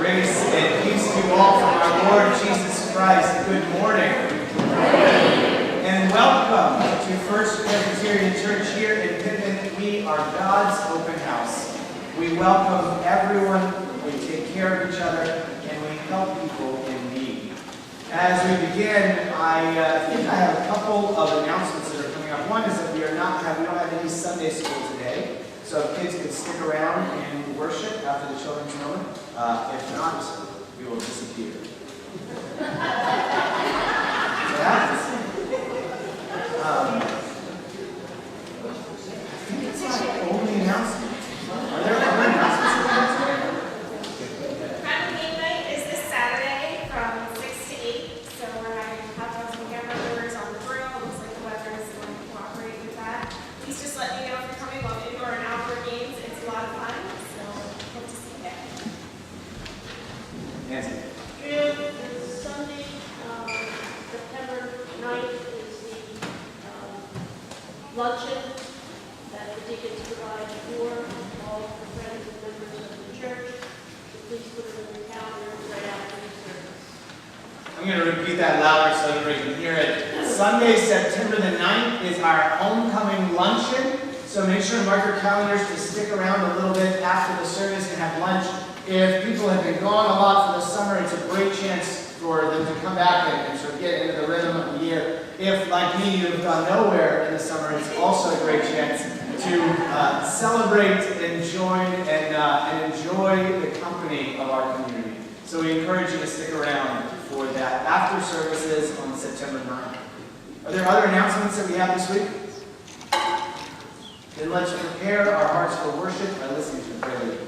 Grace and peace to you all from our Lord Jesus Christ. Good morning. And welcome to First Presbyterian Church here in Pittman. We are God's open house. We welcome everyone, we take care of each other, and we help people in need. As we begin, I think I have a couple of announcements that are coming up. One is that we don't have any Sunday school today. So if kids can stick around and worship after the children's moment. If not, we will disappear. I think it's my only announcement. Are there other announcements? Friendly game night is this Saturday from 6 to 8. So we're having hot dogs and hamburgers on the grill. Looks like the weather is going to cooperate with that. Please just let me know if you're coming on indoor and outdoor games. It's a lot of fun. So hope to see you there. Nancy. And Sunday, September 9th is the luncheon that the deacons provide for all the friends and members of the church. So please put it in your calendar right after the service. I'm going to repeat that louder so everybody can hear it. Sunday, September the 9th is our homecoming luncheon. So make sure to mark your calendars to stick around a little bit after the service and have lunch. If people have been gone a lot for the summer, it's a great chance for them to come back and sort of get into the rhythm of the year. If, like me, you've gone nowhere in the summer, it's also a great chance to celebrate and join and enjoy the company of our community. So we encourage you to stick around for that after services on September 9th. Are there other announcements that we have this week? Then let's prepare our hearts for worship by listening to the prelude.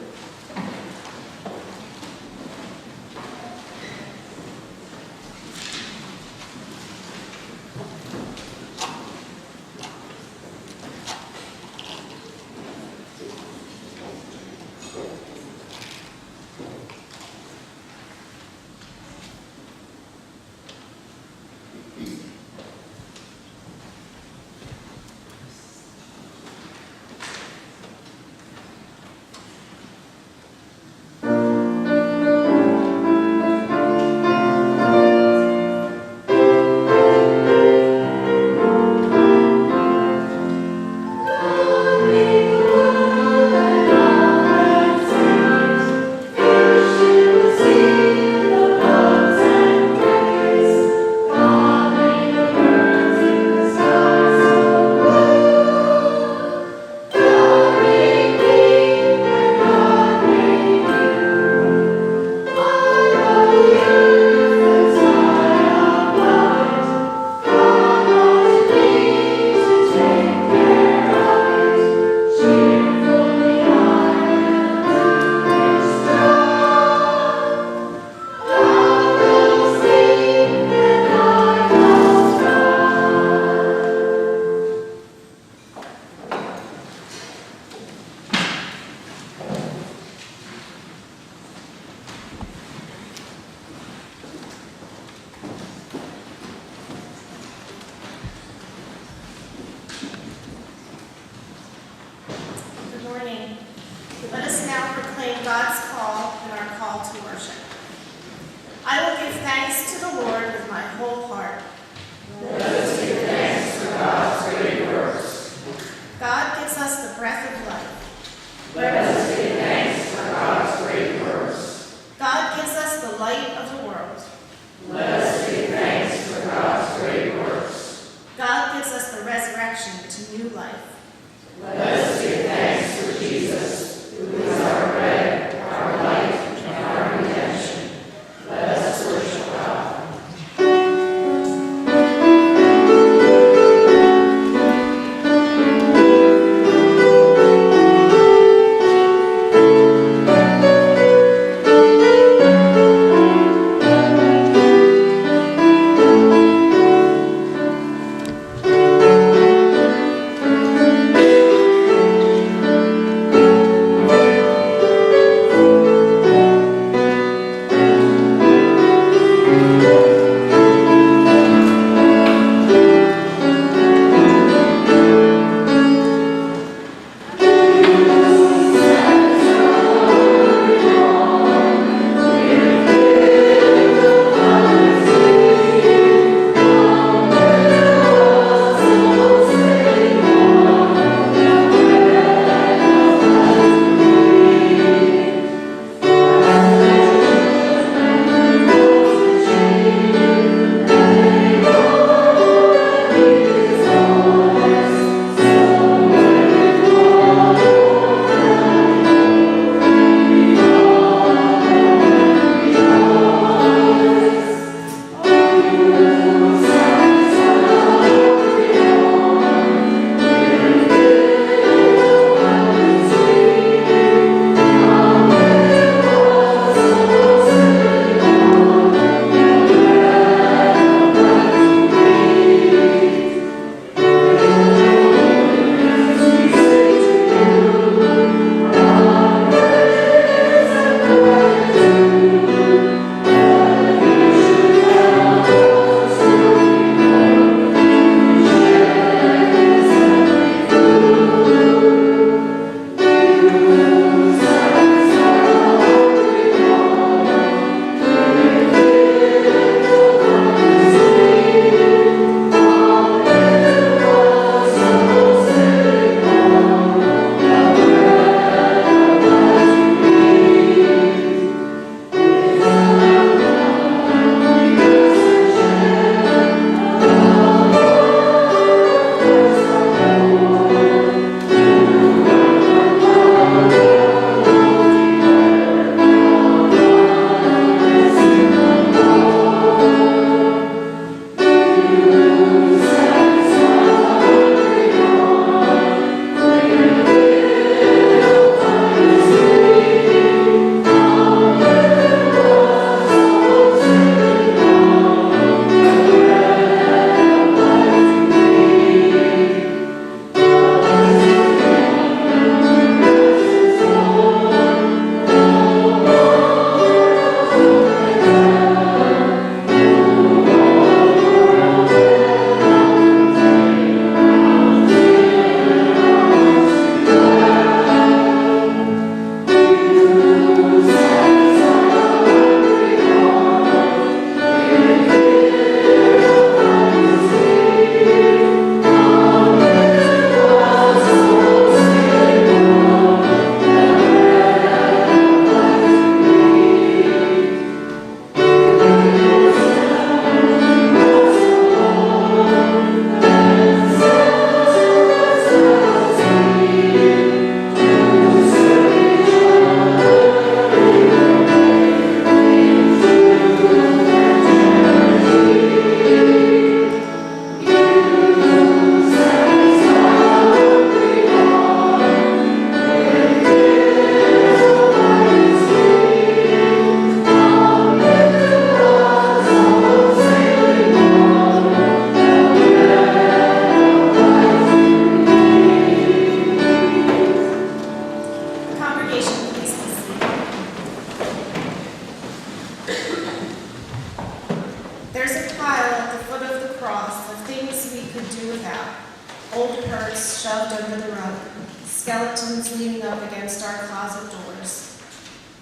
old hurts shoved under the rug, skeletons leaning up against our closet doors.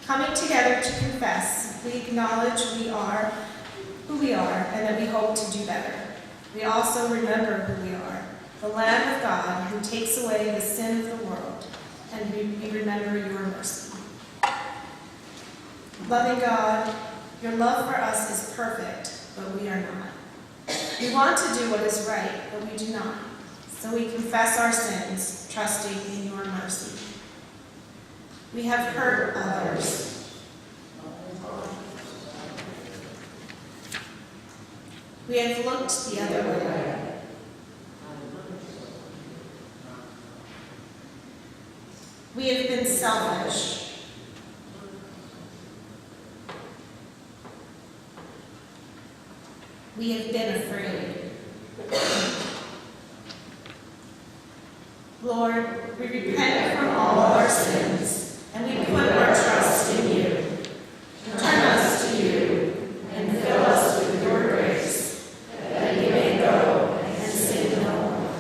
Coming together to confess, we acknowledge we are who we are and that we hope to do better. We also remember who we are, the Lamb of God who takes away the sin of the world, and we remember your mercy. Loving God, your love for us is perfect, but we are not. We want to do what is right, but we do not. So we confess our sins, trusting in your mercy. We have hurt others. We have looked the other way. We have been selfish. We have been afraid. Lord, we repent from all our sins, and we put our trust in you. Turn us to you, and fill us with your grace, that we may go and sin no more.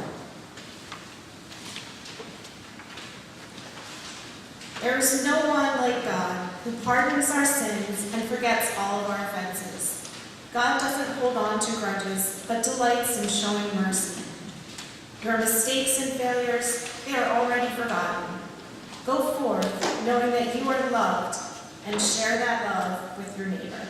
There is no one like God who pardons our sins and forgets all of our offenses. God doesn't hold on to grudges, but delights in showing mercy. Your mistakes and failures, they are already forgotten. Go forth, knowing that you are loved, and share that love with your neighbor.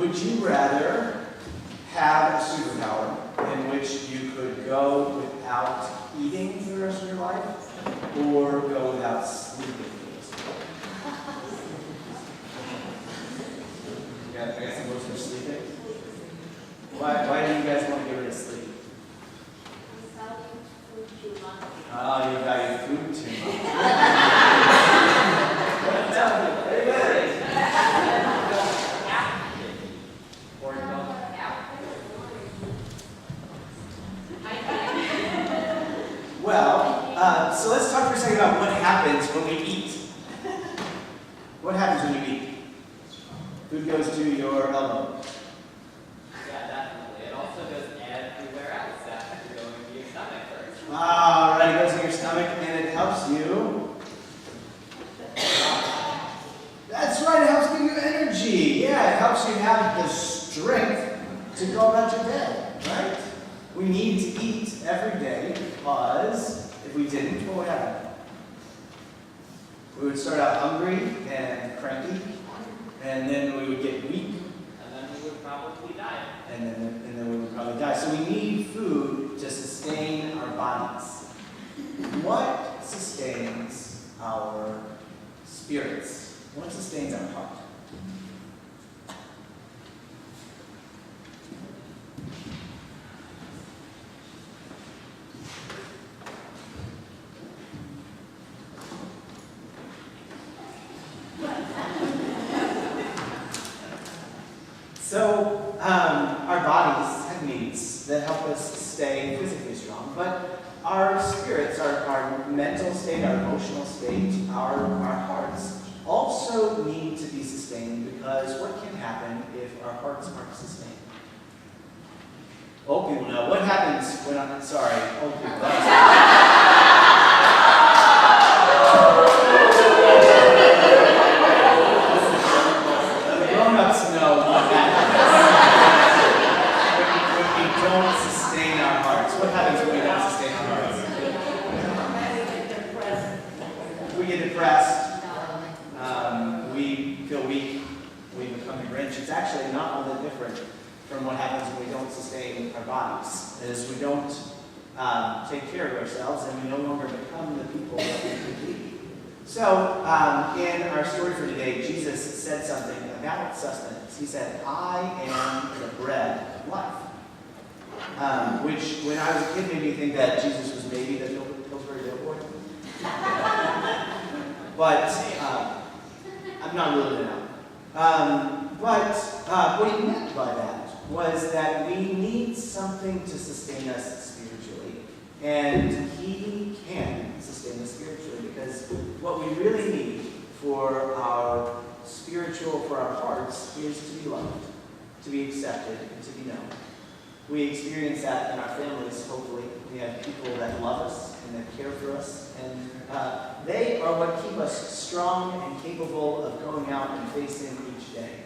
Would you rather have a superpower in which you could go without eating for the rest of your life, or go without sleeping for the rest of your life? I guess most are sleeping. Why do you guys want to get rid of sleep? Oh, you value food too much. Well, so let's talk for a second about what happens when we eat. What happens when you eat? Food goes to your elbow. Yeah, definitely. It also goes everywhere else after going to your stomach first. All right, it goes in your stomach and it helps you. That's right, it helps give you energy. Yeah, it helps you have the strength to go about your day, right? We need to eat every day because if we didn't, what would happen? We would start out hungry and cranky, and then we would get weak, And then we would probably die. and then we would probably die. So we need food to sustain our bodies. What sustains our spirits? What sustains our heart? So, our bodies have needs that help us stay physically strong, but our spirits, our mental state, our emotional state, our hearts also need to be sustained, because what can happen if our hearts aren't sustained? Old people know. What happens when I'm sorry, old people. Grown-ups know what that happens when we don't sustain our hearts. What happens when we don't sustain our hearts? We get depressed. We feel weak. We become the Grinch. It's actually not all that different from what happens when we don't sustain our bodies. Is we don't take care of ourselves, and we no longer become the people that we could be. So, in our story for today, Jesus said something about sustenance. He said, "I am the bread of life." Which, when I was a kid, made me think that Jesus was maybe the Pillsbury Doughboy. But I'm not really know. But what he meant by that was that we need something to sustain us spiritually. And he can sustain us spiritually, because what we really need for our hearts is to be loved, to be accepted, and to be known. We experience that in our families, hopefully. We have people that love us and that care for us, and they are what keep us strong and capable of going out and facing each day.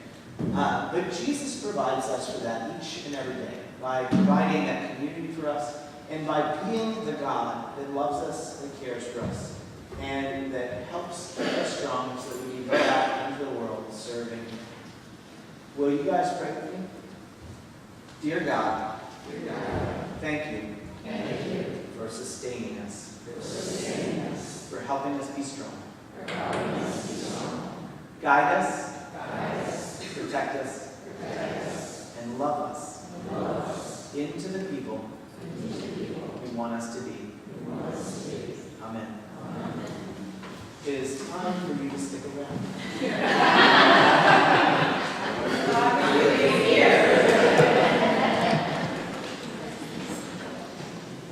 But Jesus provides us for that each and every day, by providing that community for us, and by being the God that loves us and cares for us, and that helps keep us strong so that we can go out into the world serving Him. Will you guys pray with me? Dear God, thank you for sustaining us, for helping us be strong. Guide us, protect us, and love us into the people you want us to be. Amen. It is time for you to stick around.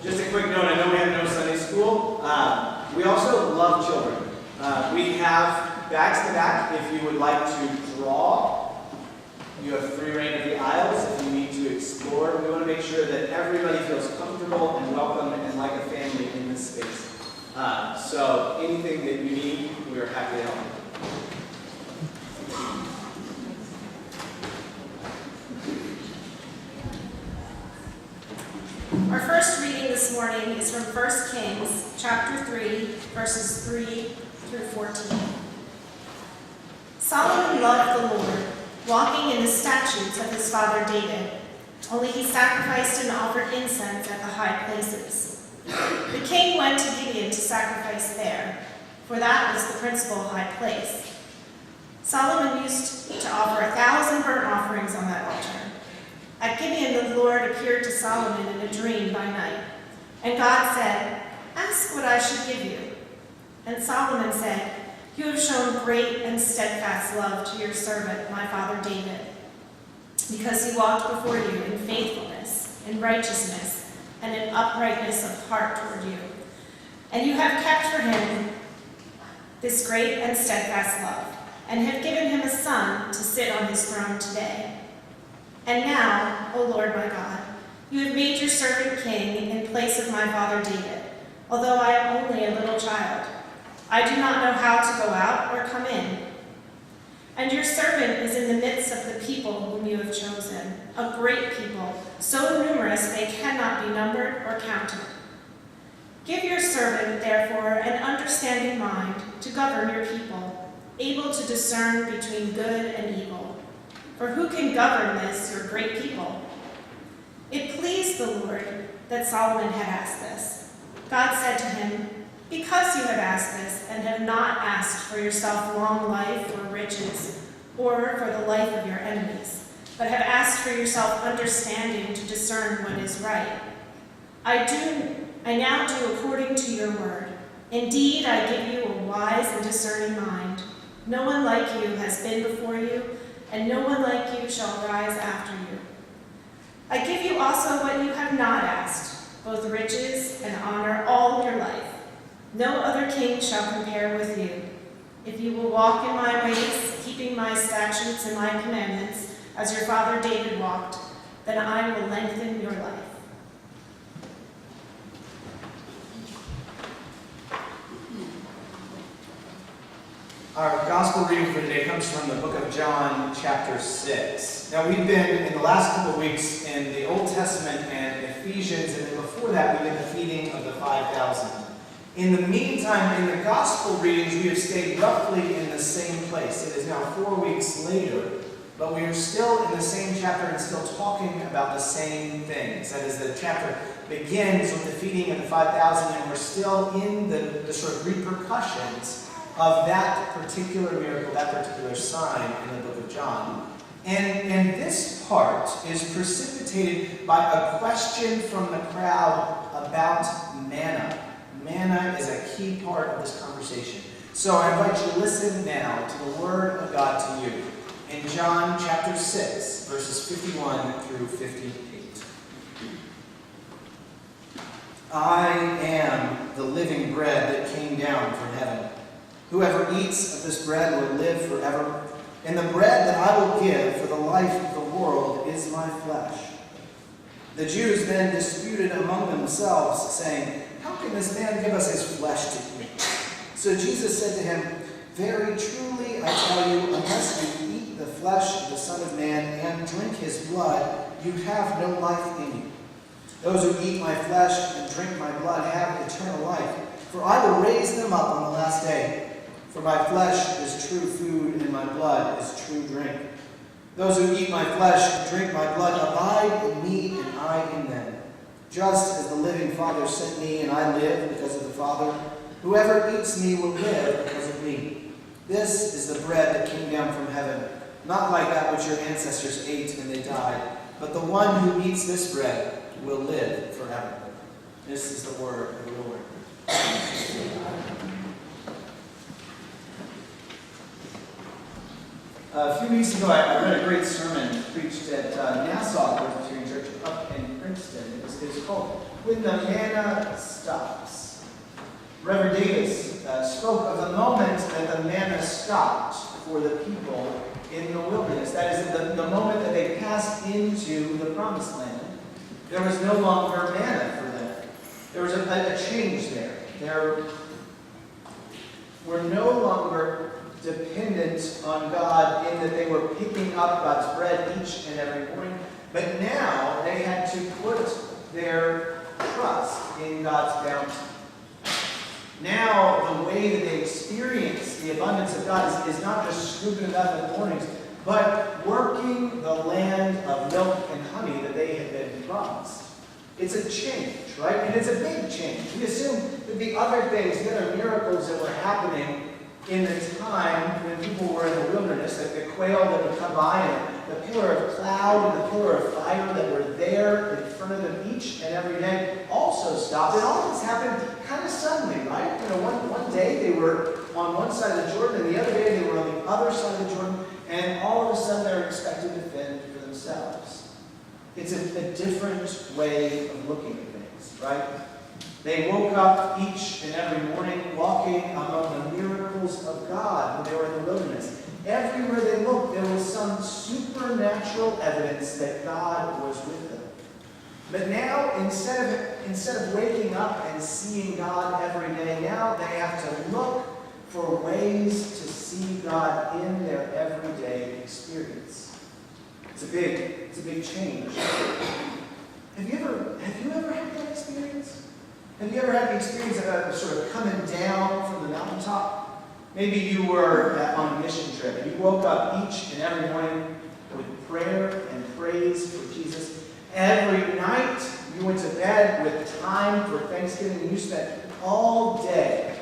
Just a quick note, I know we have no Sunday school. We also love children. We have bags to back if you would like to draw. You have free reign of the aisles if you need to explore. We want to make sure that everybody feels comfortable and welcome and like a family in this space. So anything that you need, we are happy to help. Our first reading this morning is from 1 Kings, chapter 3, verses 3 through 14. Solomon loved the Lord, walking in the statutes of his father David. Only he sacrificed and offered incense at the high places. The king went to Gibeon to sacrifice there, for that was the principal high place. Solomon used to offer 1,000 burnt offerings on that altar. At Gibeon the Lord appeared to Solomon in a dream by night, and God said, "Ask what I should give you." And Solomon said, "You have shown great and steadfast love to your servant, my father David, because he walked before you in faithfulness, in righteousness, and in uprightness of heart toward you. And you have kept for him this great and steadfast love, and have given him a son to sit on his throne today. And now, O Lord my God, you have made your servant king in place of my father David, although I am only a little child. I do not know how to go out or come in. And your servant is in the midst of the people whom you have chosen, a great people, so numerous they cannot be numbered or counted. Give your servant, therefore, an understanding mind to govern your people, able to discern between good and evil. For who can govern this, your great people?" It pleased the Lord that Solomon had asked this. God said to him, "Because you have asked this, and have not asked for yourself long life or riches, or for the life of your enemies, but have asked for yourself understanding to discern what is right, I now do according to your word. Indeed, I give you a wise and discerning mind. No one like you has been before you, and no one like you shall rise after you. I give you also what you have not asked, both riches and honor all your life. No other king shall compare with you. If you will walk in my ways, keeping my statutes and my commandments, as your father David walked, then I will lengthen your life." Our gospel reading for today comes from the book of John, chapter 6. Now, we've been in the last couple of weeks in the Old Testament and Ephesians, and then before that, we did the feeding of the 5,000. In the meantime, in the gospel readings, we have stayed roughly in the same place. It is now 4 weeks later, but we are still in the same chapter and still talking about the same things. That is, the chapter begins with the feeding of the 5,000, and we're still in the sort of repercussions of that particular miracle, that particular sign in the book of John. And this part is precipitated by a question from the crowd about manna. Manna is a key part of this conversation. So I invite you to listen now to the word of God to you in John chapter 6, verses 51 through 58. "I am the living bread that came down from heaven. Whoever eats of this bread will live forever, and the bread that I will give for the life of the world is my flesh." The Jews then disputed among themselves, saying, "How can this man give us his flesh to eat?" So Jesus said to him, "Very truly I tell you, unless you eat the flesh of the Son of Man and drink his blood, you have no life in you. Those who eat my flesh and drink my blood have eternal life, for I will raise them up on the last day. For my flesh is true food, and my blood is true drink. Those who eat my flesh and drink my blood abide in me, and I in them. Just as the living Father sent me, and I live because of the Father, whoever eats me will live because of me. This is the bread that came down from heaven, not like that which your ancestors ate and they died, but the one who eats this bread will live forever." This is the word of the Lord. A few weeks ago, I read a great sermon preached at Nassau Presbyterian Church up in Princeton. It was called "When the Manna Stops." Reverend Davis spoke of the moment that the manna stopped for the people in the wilderness. That is, the moment that they passed into the promised land. There was no longer manna for them. There was a change there. There were no longer dependent on God in that they were picking up God's bread each and every morning, but now they had to put their trust in God's bounty. Now the way that they experience the abundance of God is not just scooping it up in the mornings, but working the land of milk and honey that they had been promised. It's a change, right? And it's a big change. We assume there'd be other things, the other miracles that were happening in the time when people were in the wilderness, like the quail that would come by and the pillar of cloud and the pillar of fire that were there in front of them each and every day also stopped. And all this happened kind of suddenly, right? One day they were on one side of the Jordan, and the other day they were on the other side of the Jordan, and all of a sudden they're expected to fend for themselves. It's a different way of looking at things, right? They woke up each and every morning walking among the miracles of God when they were in the wilderness. Everywhere they looked, there was some supernatural evidence that God was with them. But now, instead of waking up and seeing God every day, now they have to look for ways to see God in their everyday experience. It's a big change. Have you ever had that experience? Have you ever had the experience of sort of coming down from the mountaintop? Maybe you were on a mission trip and you woke up each and every morning with prayer and praise for Jesus. Every night you went to bed with time for Thanksgiving, and you spent all day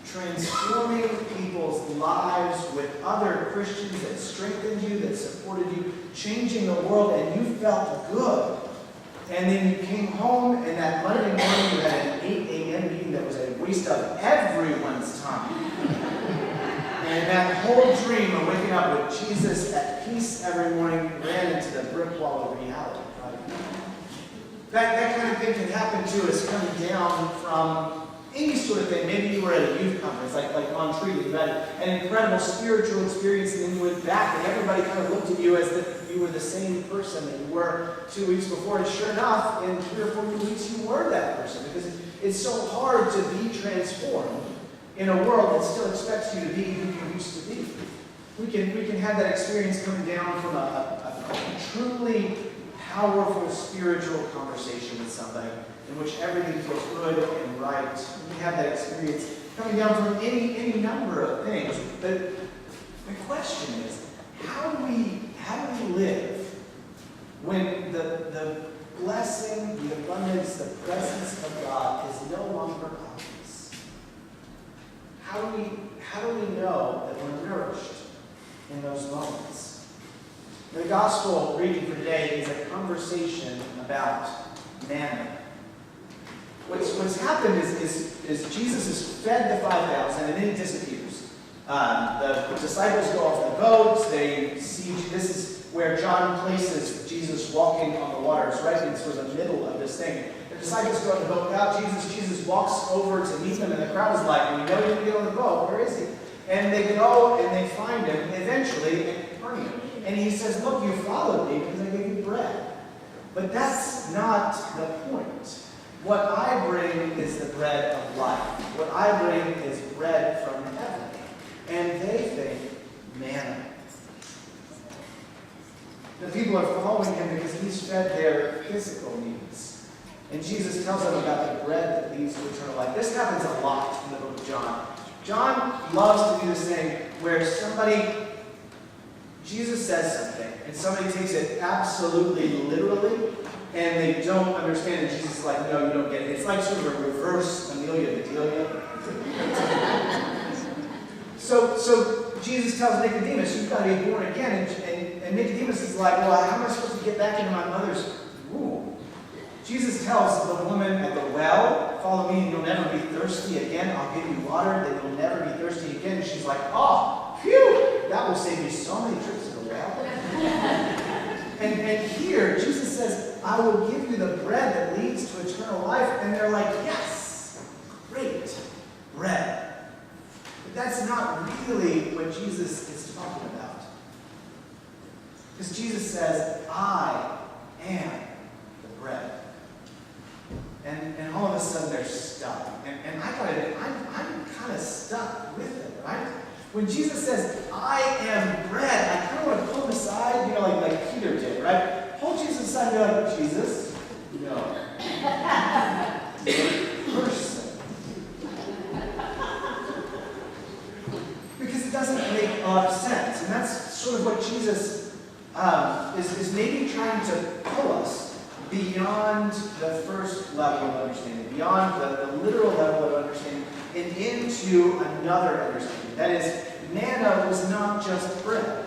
transforming people's lives with other Christians that strengthened you, that supported you, changing the world, and you felt good. And then you came home, and that Monday morning you had an 8 a.m. meeting that was a waste of everyone's time. And that whole dream of waking up with Jesus at peace every morning ran into the brick wall of reality. That kind of thing can happen to us coming down from any sort of thing. Maybe you were at a youth conference, like on Tree, you had an incredible spiritual experience, and then you went back, and everybody kind of looked at you as if you were the same person that you were 2 weeks before. And sure enough, in 3 or 4 weeks, you were that person, because it's so hard to be transformed in a world that still expects you to be who you used to be. We can have that experience coming down from a truly powerful spiritual conversation with somebody in which everything feels good and right. We can have that experience coming down from any number of things. But the question is, how do we live when the blessing, the abundance, the presence of God is no longer obvious? How do we know that we're nourished in those moments? The gospel reading for today is a conversation about manna. What's happened is Jesus has fed the 5,000 and then he disappears. The disciples go off the boat. They see, this is where John places Jesus walking on the waters, right in sort of the middle of this thing. The disciples go on the boat without Jesus. Jesus walks over to meet them, and the crowd is like, we know you didn't get on the boat. Where is he? And they go and they find him eventually in Capernaum. And he says, look, you followed me because I gave you bread. But that's not the point. What I bring is the bread of life. What I bring is bread from heaven. And they think manna. The people are following him because he's fed their physical needs. And Jesus tells them about the bread that leads to eternal life. This happens a lot in the book of John. John loves to do this thing where Jesus says something, and somebody takes it absolutely literally, and they don't understand it. Jesus is like, no, you don't get it. It's like sort of a reverse Amelia Bedelia. So Jesus tells Nicodemus, you've got to be born again. And Nicodemus is like, well, how am I supposed to get back into my mother's womb? Jesus tells the woman at the well, follow me and you'll never be thirsty again. I'll give you water, then you'll never be thirsty again. And she's like, oh, phew, that will save me so many trips to the well. and here, Jesus says, I will give you the bread that leads to eternal life. And they're like, yes, great, bread. But that's not really what Jesus is talking about. Because Jesus says, I am the bread. And all of a sudden they're stuck. And I gotta admit, I'm kind of stuck with it, right? When Jesus says, I am bread, I kind of want to pull him aside, like Peter did, right? Pull Jesus aside and be like, Jesus, no. Person. Because it doesn't make a lot of sense. And that's sort of what Jesus is maybe trying to pull us beyond the first level of understanding, beyond the literal level of understanding, and into another understanding. That is, manna was not just bread.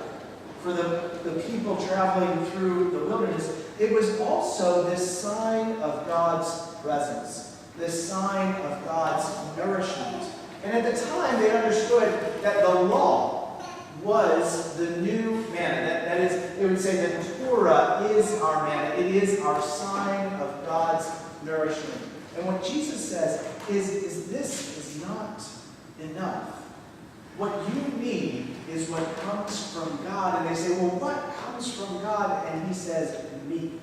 For the people traveling through the wilderness, it was also this sign of God's presence, this sign of God's nourishment. And at the time, they understood that the law was the new manna. That is, they would say that Torah is our manna. It is our sign of God's nourishment. And what Jesus says is this is not enough. What you need is what comes from God. And they say, well, what comes from God? And he says, meat.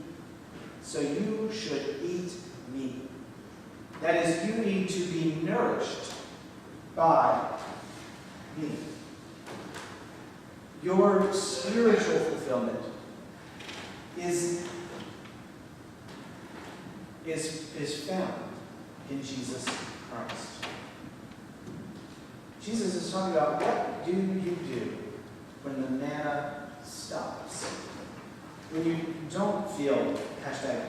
So you should eat meat. That is, you need to be nourished by me. Your spiritual fulfillment is found in Jesus Christ. Jesus is talking about, what do you do when the manna stops? When you don't feel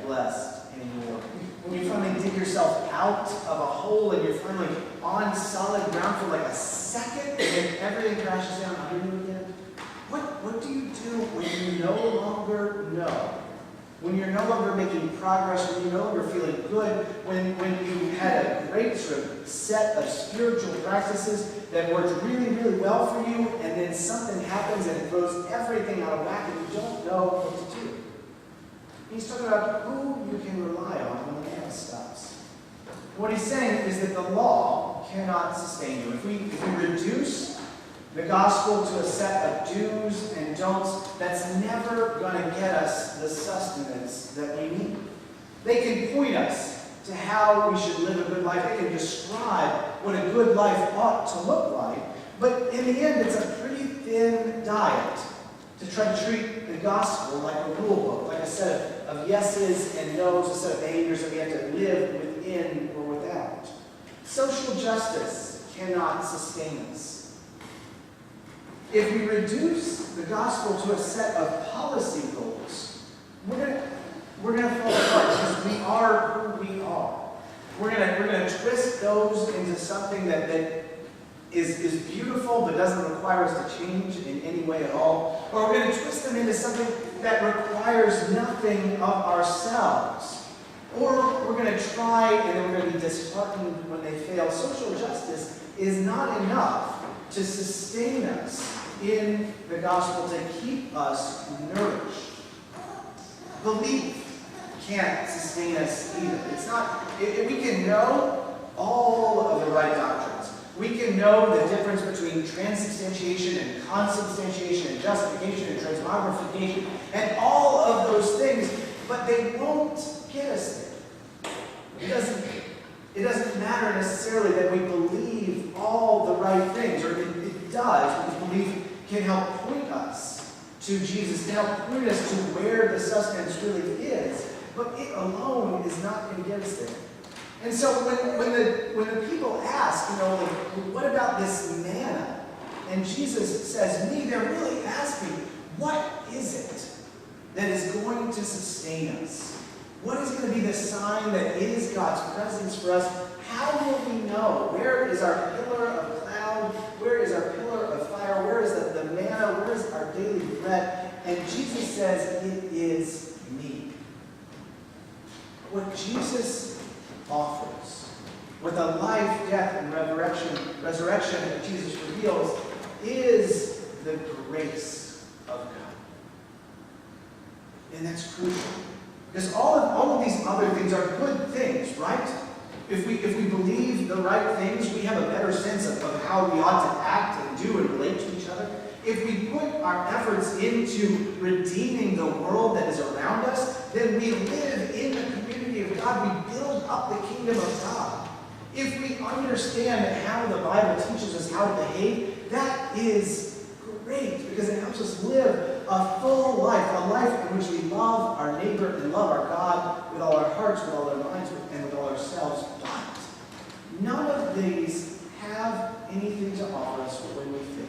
#blessed anymore. When you finally dig yourself out of a hole and you're finally on solid ground for like a second and then everything crashes down under you again. What do you do when you no longer know? When you're no longer making progress, when you're no longer feeling good, when you had a great sort of set of spiritual practices that worked really, really well for you, and then something happens and it throws everything out of whack and you don't know what to do. He's talking about who you can rely on when the manna stops. What he's saying is that the law cannot sustain you. If we reduce the gospel to a set of do's and don'ts, that's never going to get us the sustenance that we need. They can point us to how we should live a good life. They can describe what a good life ought to look like. But in the end, it's a pretty thin diet to try to treat the gospel like a rule book, like a set of yeses and nos, a set of behaviors that we have to live within or without. Social justice cannot sustain us. If we reduce the gospel to a set of policy goals, we're gonna fall apart because we are who we are. We're gonna twist those into something that is beautiful but doesn't require us to change in any way at all. Or we're gonna twist them into something that requires nothing of ourselves. Or we're gonna try and then we're gonna be disheartened when they fail. Social justice is not enough to sustain us in the gospel, to keep us nourished. Belief can't sustain us either. It's not, we can know all of the right doctrines. We can know the difference between transubstantiation and consubstantiation and justification and transmogrification and all of those things, but they won't get us there. It doesn't matter necessarily that we believe all the right things, or it does, because belief can help point us to Jesus, can help point us to where the sustenance really is, but it alone is not going to get us there. And so when the people ask, like, what about this manna? And Jesus says, me, they're really asking, what is it that is going to sustain us? What is going to be the sign that is God's presence for us? How will we know? Where is our pillar of cloud? Where is our pillar of fire? Where is the manna? Where is our daily bread? And Jesus says, it is me. What Jesus offers, what the life, death, and resurrection that Jesus reveals, is the grace of God. And that's crucial. Because all of these other things are good things, right? If we believe the right things, we have a better sense of how we ought to act and do and relate to each other. If we put our efforts into redeeming the world that is around us, then we live in the community of God. We build up the kingdom of God. If we understand how the Bible teaches us how to behave, that is great because it helps us live a full life, a life in which we love our neighbor and love our God with all our hearts, with all our minds, and with all ourselves. But none of these have anything to offer us when we fail.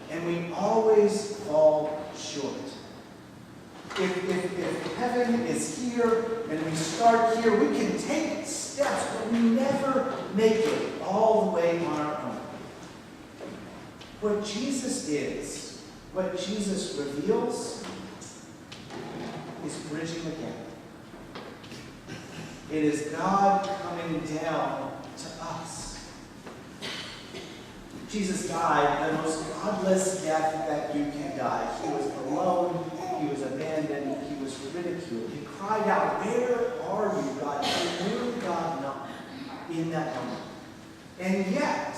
And we always fall short. If heaven is here and we start here, we can take steps, but we never make it all the way on our own. What Jesus is, what Jesus reveals, is bridging the gap. It is God coming down to us. Jesus died the most godless death that you can die. He was alone, he was abandoned, he was ridiculed. He cried out, "Where are you, God?" He knew God not in that moment. And yet,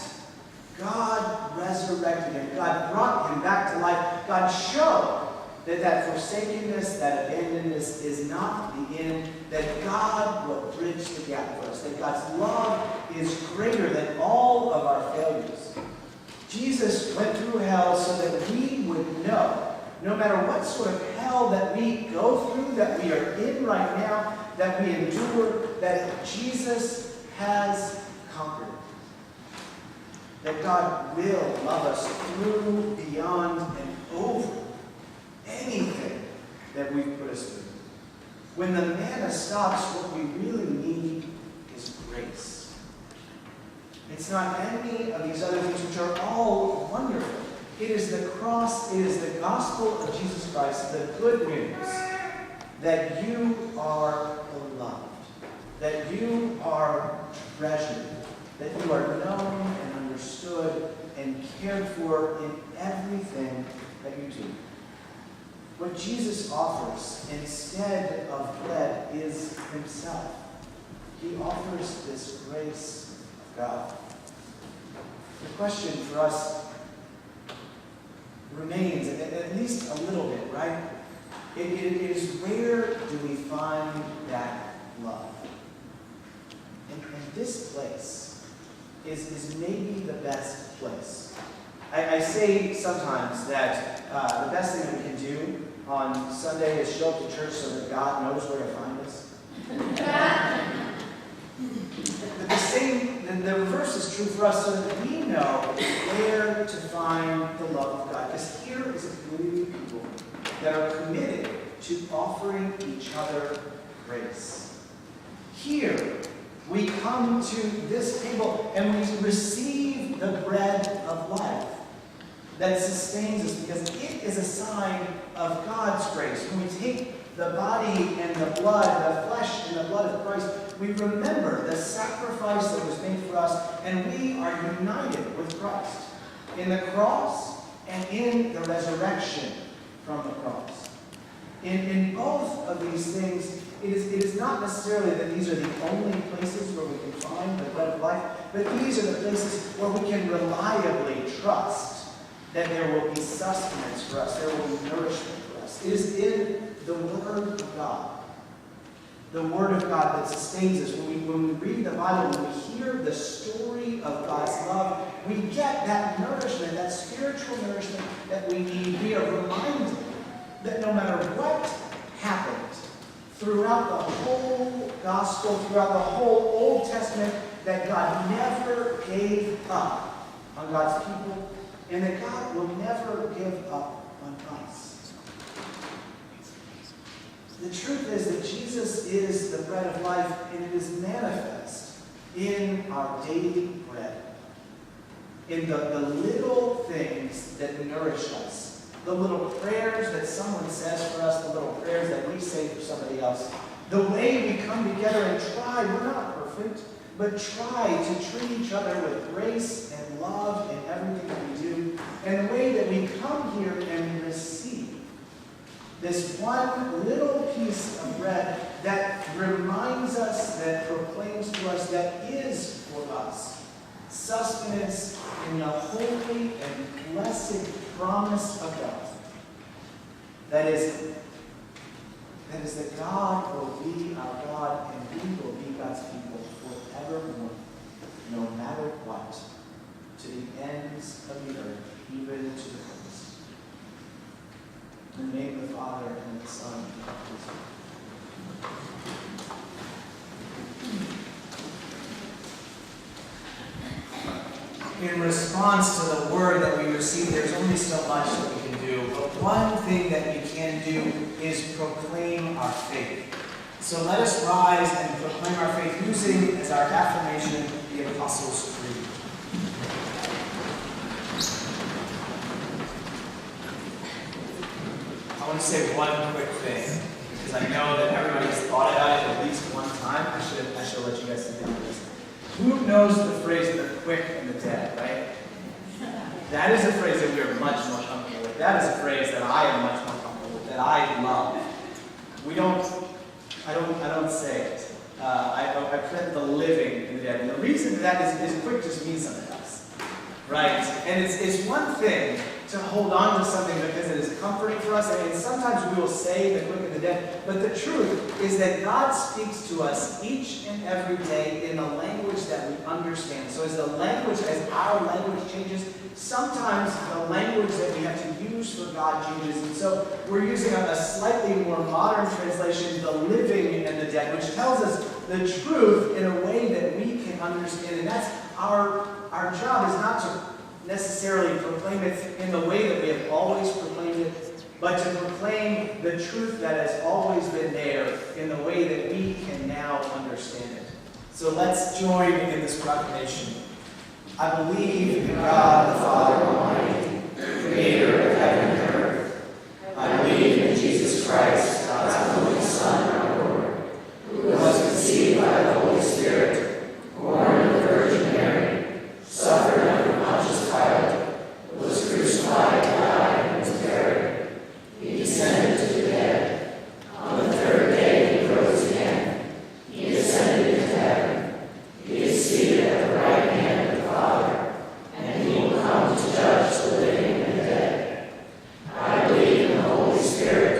God resurrected him. God brought him back to life. God showed that forsakenness, that abandonedness is not the end, that God will bridge the gap for us, that God's love is greater than all of our failures. Jesus went through hell so that we would know, no matter what sort of hell that we go through, that we are in right now, that we endure, that Jesus has conquered it. That God will love us through, beyond, and over anything that we've put us through. When the manna stops, what we really need is grace. It's not any of these other things which are all wonderful. It is the cross, it is the gospel of Jesus Christ, the good news that you are beloved, that you are treasured, that you are known and understood and cared for in everything that you do. What Jesus offers instead of bread is himself. He offers this grace of God. The question for us remains, at least a little bit, right? It is, where do we find that love? And this place is maybe the best place. I say sometimes that the best thing that we can do on Sunday is show up to church so that God knows where to find us. The reverse is true for us, so that we know where to find the love of God. Because here is a community of people that are committed to offering each other grace. Here, we come to this table and we receive the bread of life that sustains us, because it is a sign of God's grace. When we take the body and the blood, the flesh and the blood of Christ, we remember the sacrifice that was made for us, and we are united with Christ in the cross and in the resurrection from the cross. In both of these things, it is not necessarily that these are the only places where we can find the bread of life, but these are the places where we can reliably trust that there will be sustenance for us, there will be nourishment for us. It is in the Word of God. The Word of God that sustains us. When we read the Bible, when we hear the story of God's love, we get that nourishment, that spiritual nourishment that we need. We are reminded that no matter what happened throughout the whole gospel, throughout the whole Old Testament, that God never gave up on God's people, and that God will never give up on us. The truth is that Jesus is the bread of life, and it is manifest in our daily bread, in the little things that nourish us, the little prayers that someone says for us, the little prayers that we say for somebody else, the way we come together and try, we're not perfect, but try to treat each other with grace and love in everything that we do, and the way that we come here and receive this one little piece of bread that reminds us, that proclaims to us, that is for us sustenance in the holy and blessed promise of God. That is that God will be our God and we will be God's people forevermore, no matter what, to the ends of the earth, even to the furthest. In the name of the Father, and the Son, and the Holy Spirit. In response to the word that we receive, there's only so much that we can do. But one thing that we can do is proclaim our faith. So let us rise and proclaim our faith using as our affirmation the Apostles' Creed. I want to say one quick thing, because I know that everybody's thought about it at least one time. I should let you guys think about this. Who knows the phrase "the quick and the dead," right? That is a phrase that we are much more comfortable with. That is a phrase that I am much more comfortable with, that I love. I don't say it. I present the living and the dead. And the reason that is quick just means something else, right? And it's one thing to hold on to something because it is comforting for us. And sometimes we will say the quick and the dead. But the truth is that God speaks to us each and every day in a language that we understand. So as our language changes, sometimes the language that we have to use for God changes. And so we're using a slightly more modern translation, the living and the dead, which tells us the truth in a way that we can understand. And that's our job, is not to necessarily proclaim it in the way that we have always proclaimed it, but to proclaim the truth that has always been there in the way that we can now understand it. So let's join in this proclamation. I believe in God the Father Almighty, creator of heaven and earth. I believe in Jesus Christ, God's only Son, our Lord, who was conceived by the Holy Spirit, born of the Virgin Mary, suffered under Pontius Pilate, was crucified, died, and was buried. He descended to the dead. On the third day he rose again. He ascended into heaven. He is seated at the right hand of the Father, and he will come to judge the living and the dead. I believe in the Holy Spirit,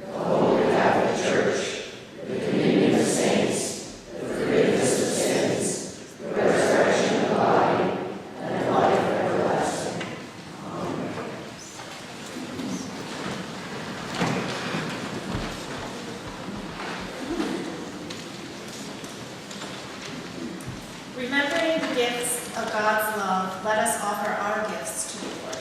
the Holy Catholic Church, the communion of saints, the forgiveness of sins, the resurrection of the body, and life everlasting. Amen. Remembering the gifts of God's love, let us offer our gifts to the Lord.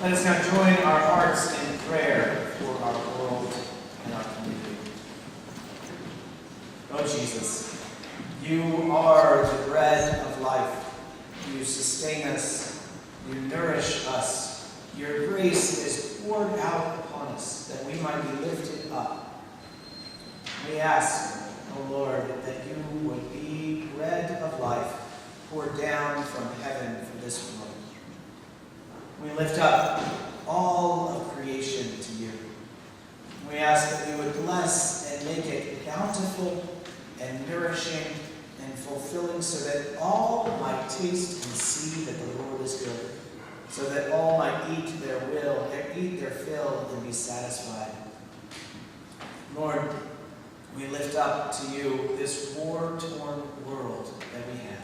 Let us now join our hearts in prayer for our world and our community. Oh Jesus, you are the bread of life. You sustain us. You nourish us. Your grace is poured out upon us that we might be lifted up. We ask, O Lord, that you would be bread of life poured down from heaven for this world. We lift up all of creation to you. We ask that you would bless and make it bountiful and nourishing and fulfilling so that all might taste and see that the Lord is good, so that all might eat their fill and be satisfied. Lord, we lift up to you this war-torn world that we have.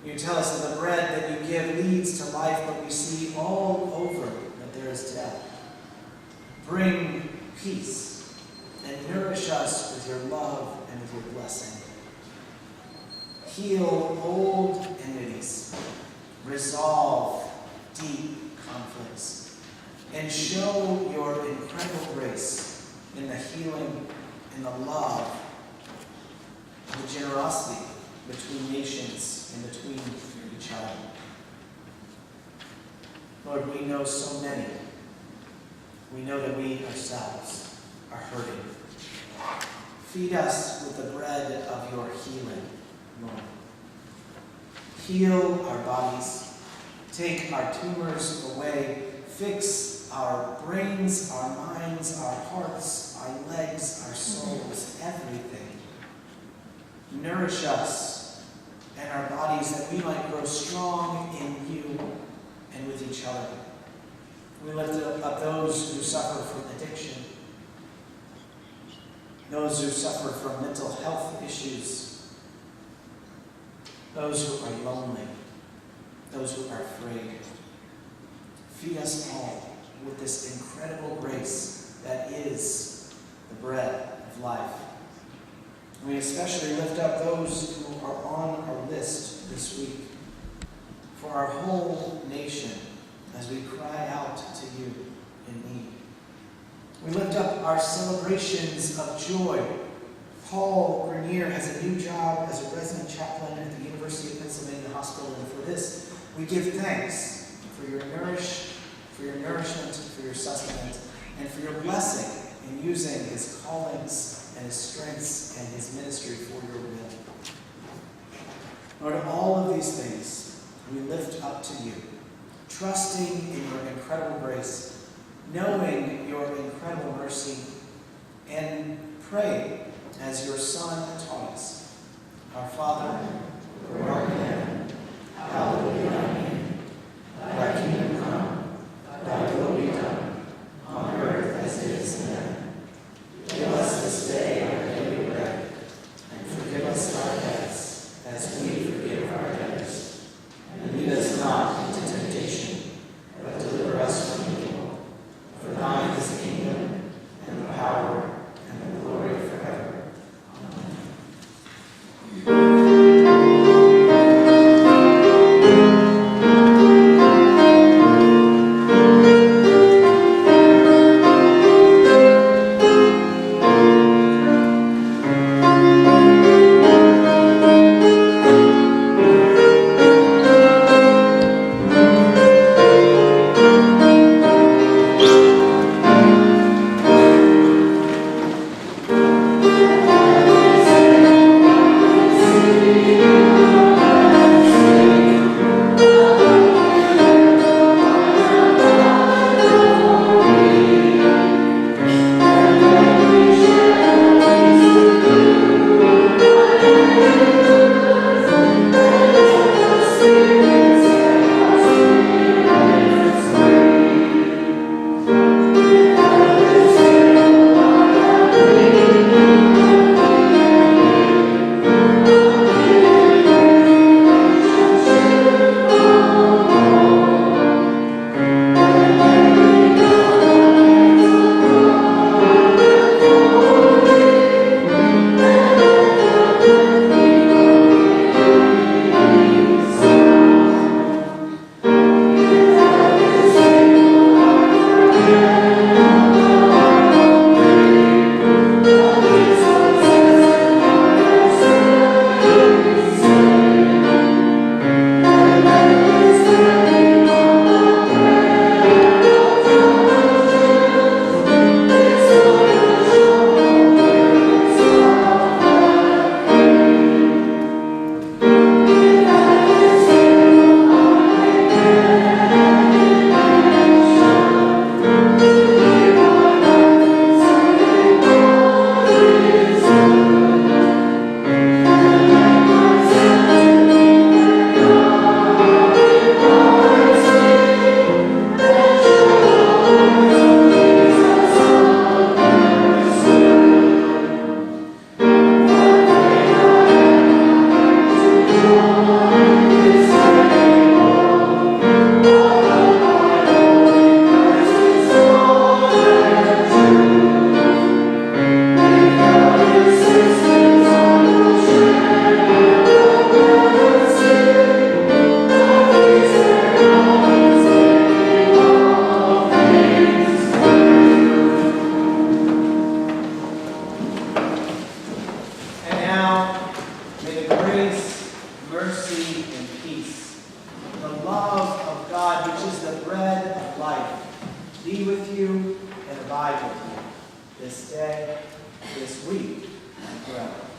You tell us that the bread that you give leads to life, but we see all over that there is death. Bring peace and nourish us with your love and with your blessing. Heal old enmities, resolve deep conflicts, and show your incredible grace in the healing, in the love, the generosity between nations and between each other. Lord, we know so many. We know that we ourselves are hurting. Feed us with the bread of your healing, Lord. Heal our bodies. Take our tumors away. Fix our brains, our minds, our hearts, our legs, our souls, everything. Nourish us and our bodies that we might grow strong in you and with each other. We lift up those who suffer from addiction, those who suffer from mental health issues, those who are lonely, those who are afraid. Feed us all with this incredible grace that is the bread of life. We especially lift up those who are on our list this week for our whole nation as we cry out to you in need. We lift up our celebrations of joy. Paul Grenier has a new job as a resident chaplain at the University of Pennsylvania Hospital, and for this we give thanks for your nourishment, for your sustenance, and for your blessing in using his callings and his strengths and his ministry for your will. Lord, all of these things we lift up to you, trusting in your incredible grace, knowing your incredible mercy, and pray as your Son taught us. Our Father, who art in heaven, hallowed be thy name. Thy kingdom come, thy will be done, on earth as it is in heaven. Give us this day our daily bread, and forgive us our debts, as we forgive our debtors. And lead us not into temptation, but deliver us from evil. For thine is the kingdom, and the power, and the glory forever. Amen. God, which is the bread of life, be with you and abide with you this day, this week, and forever.